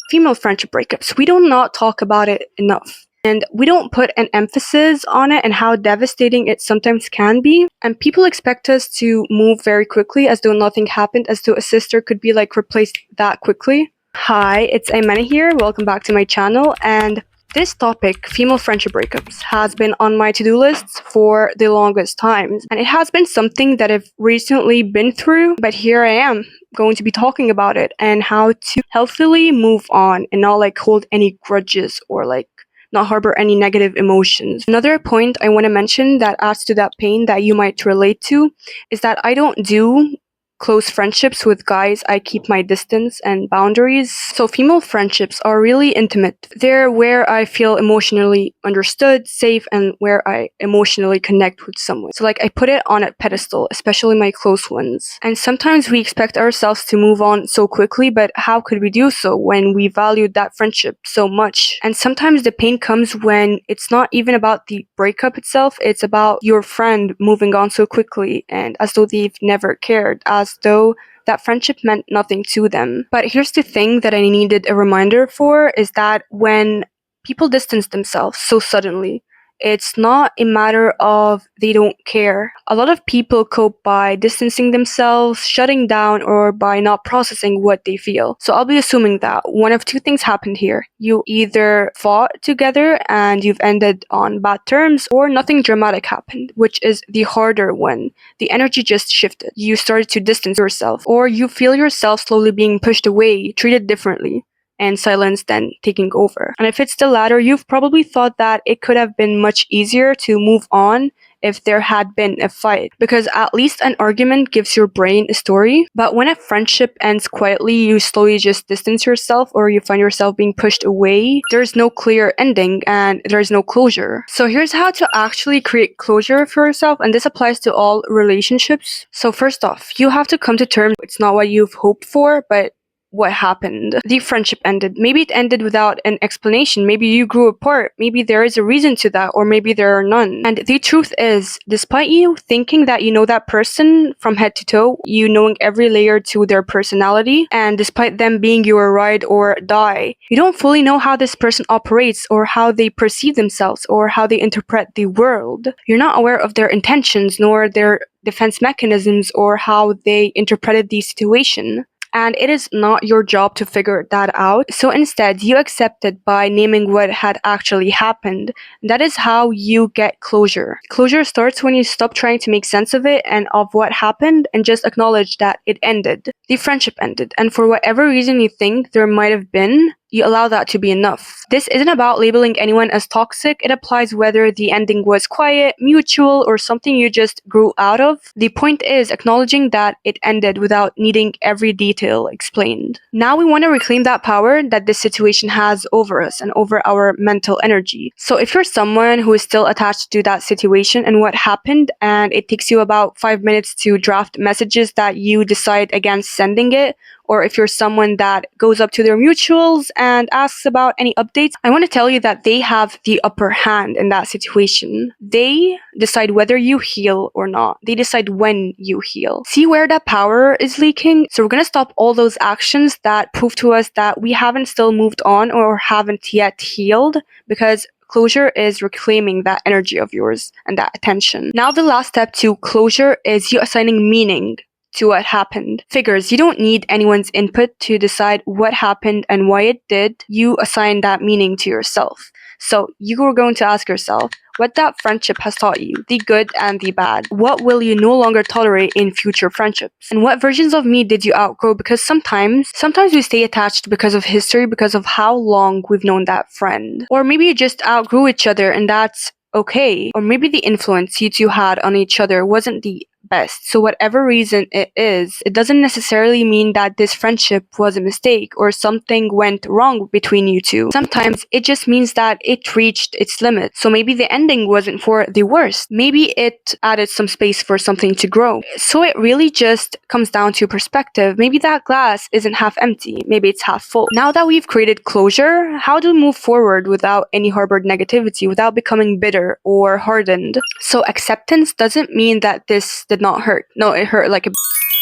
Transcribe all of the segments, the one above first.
female friendship breakups. We do not talk about it enough. And we don't put an emphasis on it and how devastating it sometimes can be. And people expect us to move very quickly as though nothing happened, as though a sister could be like replaced that quickly. Hi, it's Aymana here. Welcome back to my channel. And this topic, female friendship breakups, has been on my to-do lists for the longest times. And it has been something that I've recently been through, but here I am going to be talking about it and how to healthily move on and not like hold any grudges or like not harbor any negative emotions. Another point I want to mention that adds to that pain that you might relate to is that I don't do close friendships with guys. I keep my distance and boundaries. So female friendships are really intimate. They're where I feel emotionally understood, safe, and where I emotionally connect with someone. So like I put it on a pedestal, especially my close ones. And sometimes we expect ourselves to move on so quickly, but how could we do so when we valued that friendship so much? And sometimes the pain comes when it's not even about the breakup itself, it's about your friend moving on so quickly and as though they've never cared, as though that friendship meant nothing to them. But here's the thing that I needed a reminder for is that when people distance themselves so suddenly, it's not a matter of they don't care. A lot of people cope by distancing themselves, shutting down, or by not processing what they feel. So I'll be assuming that one of two things happened here. You either fought together and you've ended on bad terms, or nothing dramatic happened, which is the harder one. The energy just shifted. You started to distance yourself, or you feel yourself slowly being pushed away, treated differently, and silence then taking over. And if it's the latter, you've probably thought that it could have been much easier to move on if there had been a fight, because at least an argument gives your brain a story. But when a friendship ends quietly, you slowly just distance yourself, or you find yourself being pushed away. There's no clear ending and there's no closure. So here's how to actually create closure for yourself, and this applies to all relationships. So first off, you have to come to terms it's not what you've hoped for, but what happened. The friendship ended. Maybe it ended without an explanation. Maybe you grew apart. Maybe there is a reason to that, or maybe there are none. And the truth is, despite you thinking that you know that person from head to toe, you knowing every layer to their personality, and despite them being your ride or die, you don't fully know how this person operates, or how they perceive themselves, or how they interpret the world. You're not aware of their intentions, nor their defense mechanisms, or how they interpreted the situation. And it is not your job to figure that out. So instead, you accept it by naming what had actually happened. That is how you get closure. Closure starts when you stop trying to make sense of it and of what happened and just acknowledge that it ended. The friendship ended. And for whatever reason you think there might have been, you allow that to be enough. This isn't about labeling anyone as toxic. It applies whether the ending was quiet, mutual, or something you just grew out of. The point is acknowledging that it ended without needing every detail explained. Now we want to reclaim that power that this situation has over us and over our mental energy. So if you're someone who is still attached to that situation and what happened, and it takes you about 5 minutes to draft messages that you decide against sending it, or if you're someone that goes up to their mutuals and asks about any updates, I want to tell you that they have the upper hand in that situation. They decide whether you heal or not. They decide when you heal. See where that power is leaking? So we're going to stop all those actions that prove to us that we haven't still moved on or haven't yet healed, because closure is reclaiming that energy of yours and that attention. Now the last step to closure is you assigning meaning to what happened. Figures, you don't need anyone's input to decide what happened and why it did. You assign that meaning to yourself. So you are going to ask yourself what that friendship has taught you, the good and the bad. What will you no longer tolerate in future friendships? And what versions of me did you outgrow? Because sometimes we stay attached because of history, because of how long we've known that friend. Or maybe you just outgrew each other and that's okay. Or maybe the influence you two had on each other wasn't the best. So whatever reason it is, it doesn't necessarily mean that this friendship was a mistake or something went wrong between you two. Sometimes it just means that it reached its limit. So maybe the ending wasn't for the worst. Maybe it added some space for something to grow. So it really just comes down to perspective. Maybe that glass isn't half empty. Maybe it's half full. Now that we've created closure, how do we move forward without any harbored negativity, without becoming bitter or hardened? So acceptance doesn't mean that this did not hurt. No, it hurt like a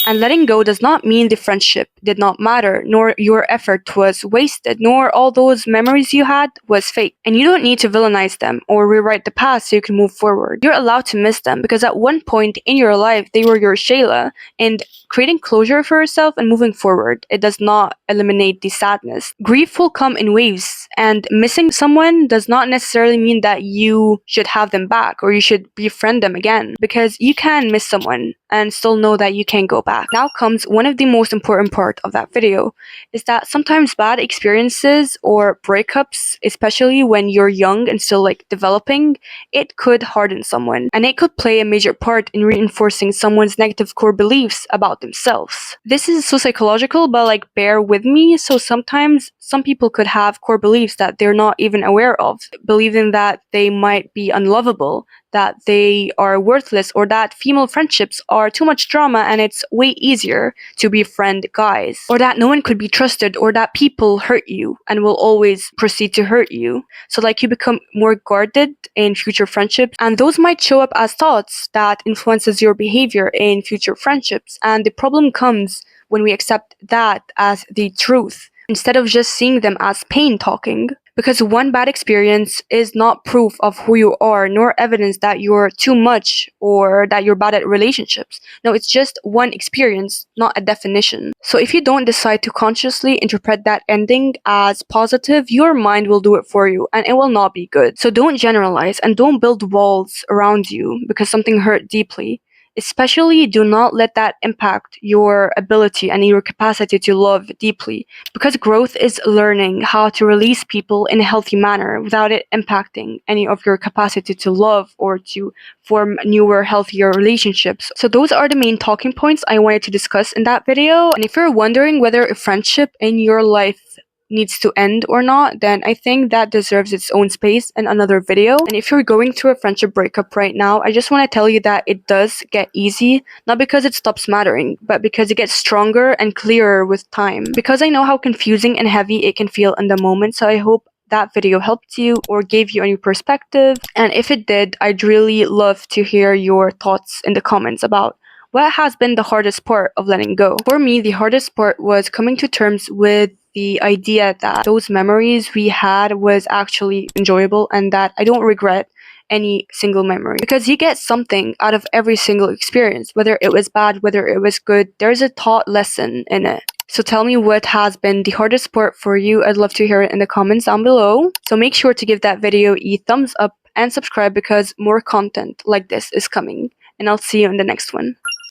And letting go does not mean the friendship did not matter, nor your effort was wasted, nor all those memories you had was fake. And you don't need to villainize them or rewrite the past so you can move forward. You're allowed to miss them because at one point in your life, they were your Shayla. And creating closure for yourself and moving forward, it does not eliminate the sadness. Grief will come in waves, and missing someone does not necessarily mean that you should have them back or you should befriend them again, because you can miss someone and still know that you can go back. Now comes one of the most important part of that video, is that sometimes bad experiences or breakups, especially when you're young and still like developing, it could harden someone, and it could play a major part in reinforcing someone's negative core beliefs about themselves. This is so psychological, but like bear with me. So sometimes some people could have core beliefs that they're not even aware of, believing that they might be unlovable, that they are worthless, or that female friendships are too much drama and it's way easier to befriend guys, or that no one could be trusted, or that people hurt you and will always proceed to hurt you. So like you become more guarded in future friendships, and those might show up as thoughts that influences your behavior in future friendships. And the problem comes when we accept that as the truth instead of just seeing them as pain talking. Because one bad experience is not proof of who you are, nor evidence that you're too much or that you're bad at relationships. No, it's just one experience, not a definition. So if you don't decide to consciously interpret that ending as positive, your mind will do it for you, and it will not be good. So don't generalize and don't build walls around you because something hurt deeply. Especially, do not let that impact your ability and your capacity to love deeply, because growth is learning how to release people in a healthy manner without it impacting any of your capacity to love or to form newer, healthier relationships. So those are the main talking points I wanted to discuss in that video. And if you're wondering whether a friendship in your life needs to end or not, then I think that deserves its own space in another video. And if you're going through a friendship breakup right now, I just want to tell you that it does get easy, not because it stops mattering, but because it gets stronger and clearer with time. Because I know how confusing and heavy it can feel in the moment, so I hope that video helped you or gave you a new perspective. And if it did, I'd really love to hear your thoughts in the comments about what has been the hardest part of letting go. For me, the hardest part was coming to terms with the idea that those memories we had was actually enjoyable and that I don't regret any single memory, because you get something out of every single experience, whether it was bad, whether it was good. There's a taught lesson in it. So tell me what has been the hardest part for you. I'd love to hear it in the comments down below. So make sure to give that video a thumbs up and subscribe, because more content like this is coming, and I'll see you in the next one.